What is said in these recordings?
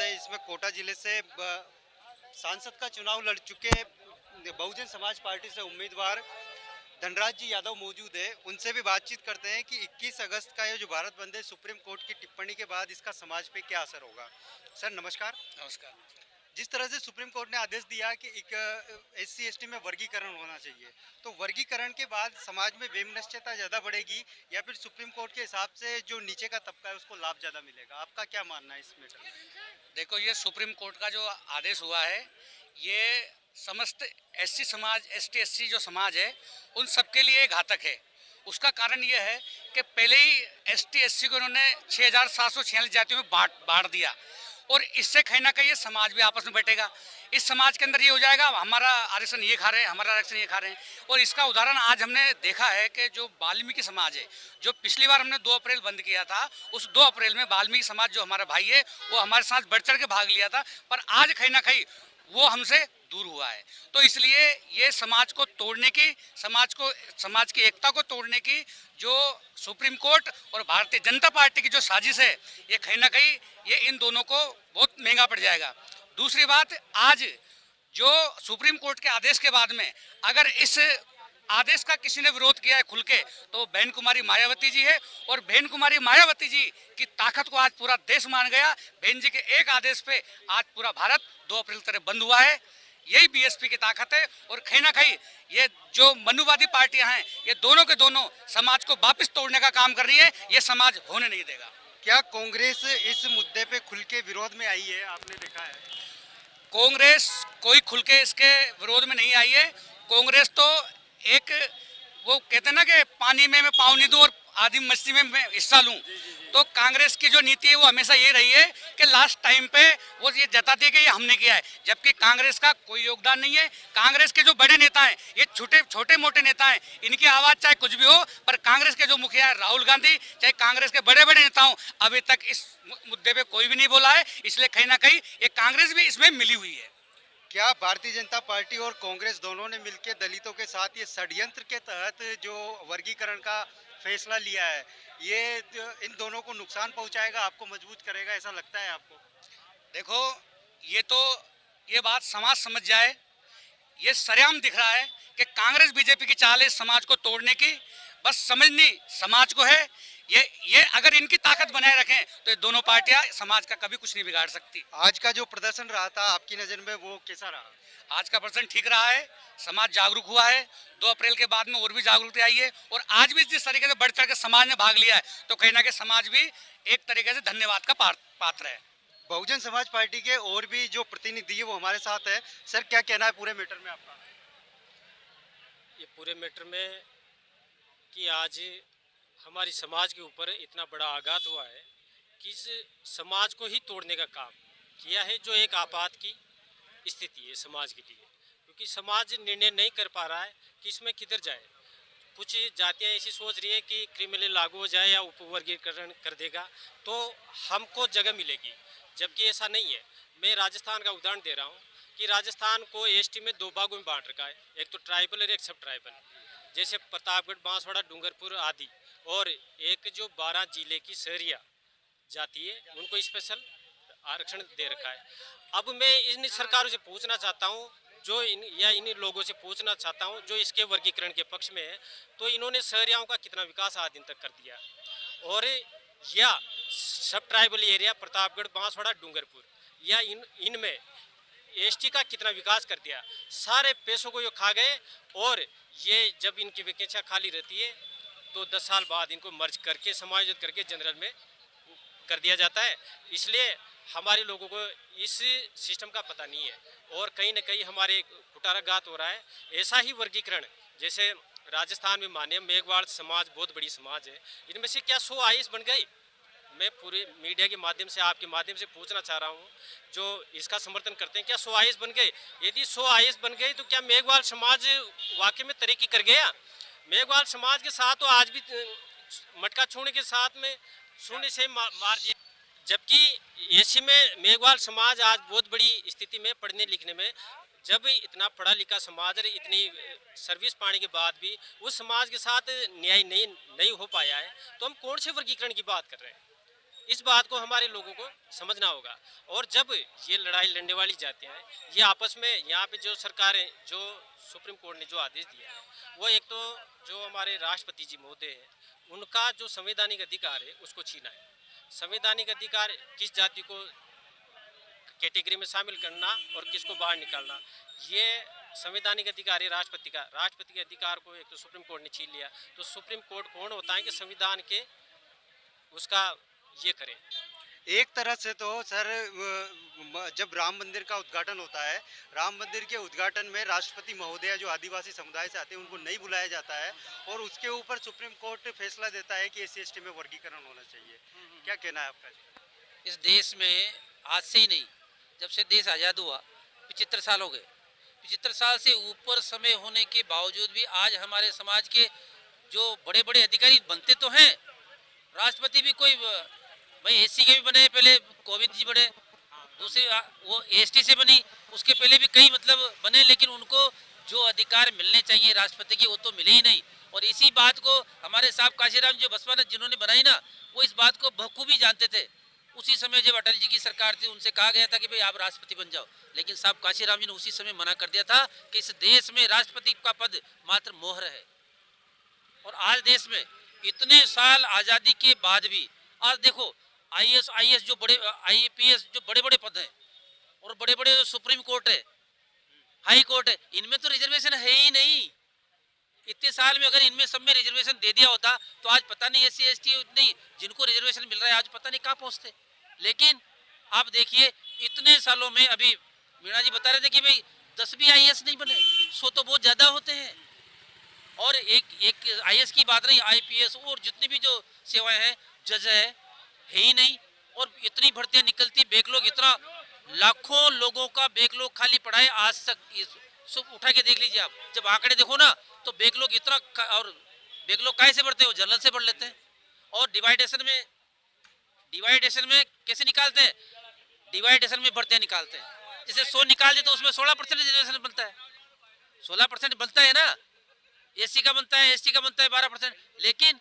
बंद है। इसमें कोटा जिले से सांसद का चुनाव लड़ चुके बहुजन समाज पार्टी से उम्मीदवार धनराज जी यादव मौजूद है। उनसे भी बातचीत करते हैं कि 21 अगस्त का ये जो भारत बंद है, सुप्रीम कोर्ट की टिप्पणी के बाद इसका समाज पे क्या असर होगा। सर नमस्कार। नमस्कार। जिस तरह से सुप्रीम कोर्ट ने आदेश दिया कि एक SC ST में वर्गीकरण होना चाहिए, तो वर्गीकरण के बाद समाज में वैमनस्यता ज़्यादा बढ़ेगी या फिर सुप्रीम कोर्ट के हिसाब से जो नीचे का तबका है उसको लाभ ज़्यादा मिलेगा? आपका क्या मानना है इस मैटर में? देखो, ये सुप्रीम कोर्ट का जो आदेश हुआ है, ये समस्त SC समाज, ST SC जो समाज है, उन सबके लिए घातक है। उसका कारण ये है कि पहले ही ST SC को उन्होंने 6746 जातियों में बांट दिया, और इससे कहीं ना कहीं ये समाज भी आपस में बैठेगा। इस समाज के अंदर ये हो जाएगा, हमारा आरक्षण ये खा रहे हैं, हमारा आरक्षण ये खा रहे हैं। और इसका उदाहरण आज हमने देखा है कि जो वाल्मीकि समाज है, जो पिछली बार हमने 2 अप्रैल बंद किया था, उस 2 अप्रैल में वाल्मीकि समाज जो हमारा भाई है, वो हमारे साथ बढ़ चढ़ के भाग लिया था, पर आज कहीं ना कहीं वो हमसे दूर हुआ है। तो इसलिए ये समाज को तोड़ने की, समाज की एकता को तोड़ने की जो सुप्रीम कोर्ट और भारतीय जनता पार्टी की जो साजिश है, ये कहीं ना कहीं ये इन दोनों को बहुत महंगा पड़ जाएगा। दूसरी बात, आज जो सुप्रीम कोर्ट के आदेश के बाद में अगर इस आदेश का किसी ने विरोध किया है खुल के, तो बहन कुमारी मायावती जी है। और बहन कुमारी मायावती जी की ताकत को आज पूरा देश मान गया। बहन जी के एक आदेश पे आज पूरा भारत 2 अप्रैल तरह बंद हुआ है। यही BSP की ताकत है। और कहीं ना कहीं ये जो मनुवादी पार्टियां हैं, ये दोनों के दोनों समाज को वापस तोड़ने का काम कर रही है। ये समाज होने नहीं देगा। क्या कांग्रेस इस मुद्दे पे खुल के विरोध में आई है? आपने देखा है कांग्रेस कोई खुल के इसके विरोध में नहीं आई है। कांग्रेस तो एक, वो कहते हैं ना कि पानी में मैं पाँव नहीं दूं और आधी मस्ती में मैं हिस्सा लूं। तो कांग्रेस की जो नीति है वो हमेशा ये रही है कि लास्ट टाइम पे वो ये जताती है कि ये हमने किया है, जबकि कांग्रेस का कोई योगदान नहीं है। कांग्रेस के जो बड़े नेता हैं, ये छोटे मोटे नेता हैं, इनकी आवाज़ चाहे कुछ भी हो, पर कांग्रेस के जो मुखिया है राहुल गांधी, चाहे कांग्रेस के बड़े बड़े नेताओं, अभी तक इस मुद्दे पर कोई भी नहीं बोला है। इसलिए कहीं ना कहीं ये कांग्रेस भी इसमें मिली हुई है। क्या भारतीय जनता पार्टी और कांग्रेस दोनों ने मिलकर दलितों के साथ ये षड्यंत्र के तहत जो वर्गीकरण का फैसला लिया है, ये इन दोनों को नुकसान पहुंचाएगा, आपको मजबूत करेगा, ऐसा लगता है आपको? देखो, ये बात समाज समझ जाए। ये सरेआम दिख रहा है कि कांग्रेस BJP की चाल है समाज को तोड़ने की। बस समझनी समाज को है। ये अगर इनकी ताकत बनाए रखें तो ये दोनों पार्टियां समाज का कभी कुछ नहीं बिगाड़ सकती। आज का जो प्रदर्शन रहा था आपकी नज़र में, वो कैसा रहा? आज का प्रदर्शन ठीक रहा है। समाज जागरूक हुआ है। 2 अप्रैल के बाद में और भी जागरूकता आई है। और आज भी जिस तरीके से बढ़ चढ़ के समाज ने भाग लिया है, तो कहीं ना कहीं समाज भी एक तरीके से धन्यवाद का पात्र है। बहुजन समाज पार्टी के और भी जो प्रतिनिधि है वो हमारे साथ है। सर, क्या कहना है पूरे मैटर में आपका? ये पूरे मैटर में कि आज हमारी समाज के ऊपर इतना बड़ा आघात हुआ है कि इस समाज को ही तोड़ने का काम किया है, जो एक आपात की स्थिति है समाज के लिए। क्योंकि समाज निर्णय नहीं कर पा रहा है कि इसमें किधर जाए। कुछ जातियां ऐसी सोच रही है कि क्रिमिनल लागू हो जाए या उपवर्गीकरण कर देगा तो हमको जगह मिलेगी, जबकि ऐसा नहीं है। मैं राजस्थान का उदाहरण दे रहा हूँ कि राजस्थान को ST में 2 भागों में बांट रखा है, एक तो ट्राइबल और एक सब ट्राइबल, जैसे प्रतापगढ़, बांसवाड़ा, डूंगरपुर आदि। और एक जो 12 जिले की शहरिया जाति है, उनको स्पेशल आरक्षण दे रखा है। अब मैं इन सरकारों से पूछना चाहता हूँ, जो इन लोगों से पूछना चाहता हूँ जो इसके वर्गीकरण के पक्ष में है, तो इन्होंने शहरियाओं का कितना विकास आज दिन तक कर दिया, और या सब ट्राइबल एरिया प्रतापगढ़, बांसवाड़ा, डूंगरपुर, या इनमें ST का कितना विकास कर दिया। सारे पैसों को ये खा गए। और ये जब इनकी वैकेंसियाँ खाली रहती है तो 10 साल बाद इनको मर्ज करके समायोजित करके जनरल में कर दिया जाता है। इसलिए हमारे लोगों को इस सिस्टम का पता नहीं है, और कहीं ना कहीं हमारे कुटाराघात हो रहा है। ऐसा ही वर्गीकरण जैसे राजस्थान में माने मेघवाल समाज बहुत बड़ी समाज है, इनमें से क्या 100 IAS बन गई? मैं पूरे मीडिया के माध्यम से, आपके माध्यम से पूछना चाह रहा हूँ, जो इसका समर्थन करते हैं, क्या 100 IAS बन गए? यदि 100 IAS बन गई तो क्या मेघवाल समाज वाकई में तरक्की कर गया? मेघवाल समाज के साथ तो आज भी मटका छूने के साथ में शून्य से मार दिया। जबकि ऐसे में मेघवाल समाज आज बहुत बड़ी स्थिति में पढ़ने लिखने में, जब इतना पढ़ा लिखा समाज और इतनी सर्विस पाने के बाद भी उस समाज के साथ न्याय नहीं हो पाया है, तो हम कौन से वर्गीकरण की बात कर रहे हैं? इस बात को हमारे लोगों को समझना होगा। और जब ये लड़ाई लड़ने वाली जाते हैं, ये आपस में यहाँ पे जो सरकारें, जो सुप्रीम कोर्ट ने जो आदेश दिया है, वो एक तो जो हमारे राष्ट्रपति जी महोदय हैं, उनका जो संवैधानिक अधिकार है उसको छीना है। संवैधानिक अधिकार किस जाति को कैटेगरी में शामिल करना और किसको बाहर निकालना, ये संवैधानिक अधिकार है राष्ट्रपति का। राष्ट्रपति के अधिकार को एक तो सुप्रीम कोर्ट ने छीन लिया, तो सुप्रीम कोर्ट कौन होता है कि संविधान के उसका ये करे। एक तरह से तो सर जब राम मंदिर का उद्घाटन होता है, राम मंदिर के उद्घाटन में राष्ट्रपति महोदय जो आदिवासी समुदाय से आते हैं उनको नहीं बुलाया जाता है, और उसके ऊपर सुप्रीम कोर्ट फैसला देता है कि SC ST में वर्गीकरण होना चाहिए। क्या कहना है आपका? इस देश में आज से ही नहीं, जब से देश आज़ाद हुआ 75 साल हो गए। 75 साल से ऊपर समय होने के बावजूद भी आज हमारे समाज के जो बड़े बड़े अधिकारी बनते तो हैं, राष्ट्रपति भी कोई भाई SC के भी बने, पहले कोविंद जी बने, दूसरे वो ST से बनी, उसके पहले भी कई मतलब बने, लेकिन उनको जो अधिकार मिलने चाहिए राष्ट्रपति की वो तो मिले ही नहीं। और इसी बात को हमारे साहब काशीराम जो बसपा ने जिन्होंने बनाई ना, वो इस बात को बखूबी जानते थे। उसी समय जब अटल जी की सरकार थी, उनसे कहा गया था कि भाई आप राष्ट्रपति बन जाओ, लेकिन साहब काशीराम जी ने उसी समय मना कर दिया था कि इस देश में राष्ट्रपति का पद मात्र मोहर है। और आज देश में इतने साल आज़ादी के बाद भी आज देखो IS जो बड़े IPS जो बड़े बड़े पद हैं, और बड़े बड़े सुप्रीम कोर्ट है, हाई कोर्ट है, इनमें तो रिजर्वेशन है ही नहीं। इतने साल में अगर इनमें सब में रिजर्वेशन दे दिया होता तो आज पता नहीं SC ST नहीं जिनको रिजर्वेशन मिल रहा है आज पता नहीं कहाँ पहुँचते। लेकिन आप देखिए इतने सालों में, अभी मीणा जी बता रहे थे कि भाई 10 भी IAS नहीं बने, 100 तो बहुत ज़्यादा होते हैं। और एक IAS की बात नहीं, IPS और जितनी भी जो सेवाएं हैं, जज है ही नहीं। और इतनी भर्तियां निकलती, बैकलॉग इतना, लाखों लोगों का बैकलॉग खाली पड़ा है आज तक। सब उठा के देख लीजिए आप, जब आंकड़े देखो ना तो बैकलॉग इतना, और बैकलॉग काहे से बढ़ते हो, जनरल से बढ़ लेते हैं। और डिवाइडेशन में कैसे निकालते हैं, डिवाइडेशन में भर्तियां निकालते हैं। जैसे 100 निकाल दे तो उसमें 16% रिजर्वेशन बनता है, 16% बनता है ना, SC का बनता है, ST का बनता है 12%। लेकिन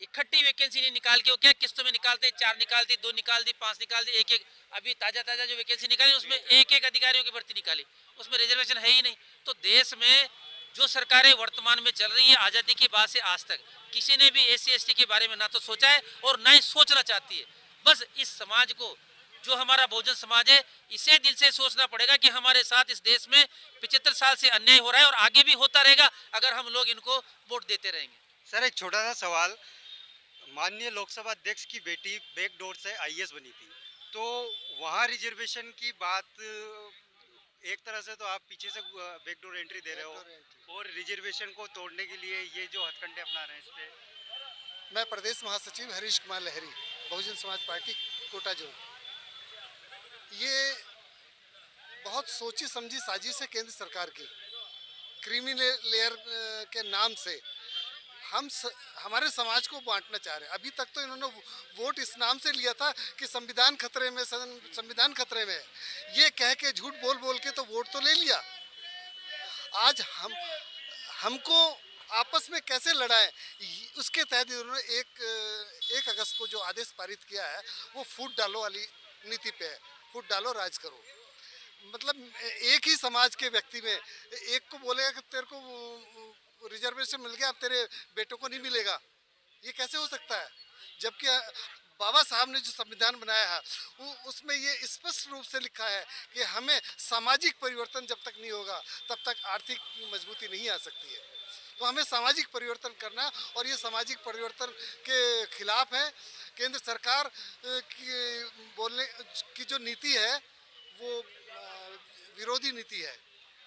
इकट्ठी वैकेंसी नहीं निकाल के वो क्या किस्तों में निकालते हैं, 4 निकाल दी, 2 निकाल दी, 5 निकाल दी, एक अभी ताजा जो वैकेंसी निकाली उसमें एक अधिकारियों की भर्ती निकाली, उसमें रिजर्वेशन है ही नहीं। तो देश में जो सरकारें वर्तमान में चल रही है आज़ादी के बाद से आज तक, किसी ने भी SC ST के बारे में ना तो सोचा है और ना ही सोचना चाहती है। बस इस समाज को, जो हमारा बहुजन समाज है, इसे दिल से सोचना पड़ेगा कि हमारे साथ इस देश में 75 साल से अन्याय हो रहा है और आगे भी होता रहेगा अगर हम लोग इनको वोट देते रहेंगे। सर एक छोटा सा सवाल, माननीय लोकसभा अध्यक्ष की बेटी बैकडोर से IAS बनी थी, तो वहाँ रिजर्वेशन की बात, एक तरह से तो आप पीछे से बैकडोर एंट्री दे रहे हो, और रिजर्वेशन को तोड़ने के लिए ये जो हथकंडे अपना रहे हैं, इस पे मैं प्रदेश महासचिव हरीश कुमार लहरी, बहुजन समाज पार्टी कोटा जोन। ये बहुत सोची समझी साजिश है केंद्र सरकार की, क्रीमी लेयर के नाम से हमारे समाज को बांटना चाह रहे हैं। अभी तक तो इन्होंने वोट इस नाम से लिया था कि संविधान खतरे में, संविधान खतरे में है, ये कह के झूठ बोल के तो वोट तो ले लिया। आज हमको आपस में कैसे लड़ाएं, उसके तहत इन्होंने 1 अगस्त को जो आदेश पारित किया है वो फूट डालो वाली नीति पे है, फूट डालो राज करो। मतलब एक ही समाज के व्यक्ति में एक को बोलेगा कि तेरे को रिजर्वेशन मिल गया, अब तेरे बेटों को नहीं मिलेगा, ये कैसे हो सकता है? जबकि बाबा साहब ने जो संविधान बनाया है उसमें ये स्पष्ट रूप से लिखा है कि हमें सामाजिक परिवर्तन जब तक नहीं होगा तब तक आर्थिक मजबूती नहीं आ सकती है। तो हमें सामाजिक परिवर्तन करना, और ये सामाजिक परिवर्तन के खिलाफ है केंद्र सरकार की बोलने की जो नीति है वो विरोधी नीति है।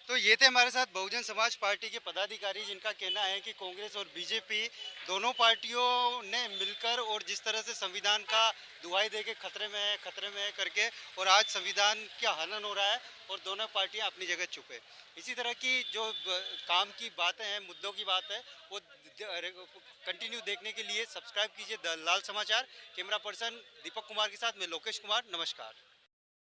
तो ये थे हमारे साथ बहुजन समाज पार्टी के पदाधिकारी, जिनका कहना है कि कांग्रेस और बीजेपी दोनों पार्टियों ने मिलकर, और जिस तरह से संविधान का दुहाई दे के खतरे में है करके, और आज संविधान का हनन हो रहा है और दोनों पार्टियां अपनी जगह चुप है। इसी तरह की जो काम की बातें हैं, मुद्दों की बात है, वो कंटिन्यू देखने के लिए सब्सक्राइब कीजिए द लाल समाचार। कैमरा पर्सन दीपक कुमार के साथ मैं लोकेश कुमार, नमस्कार।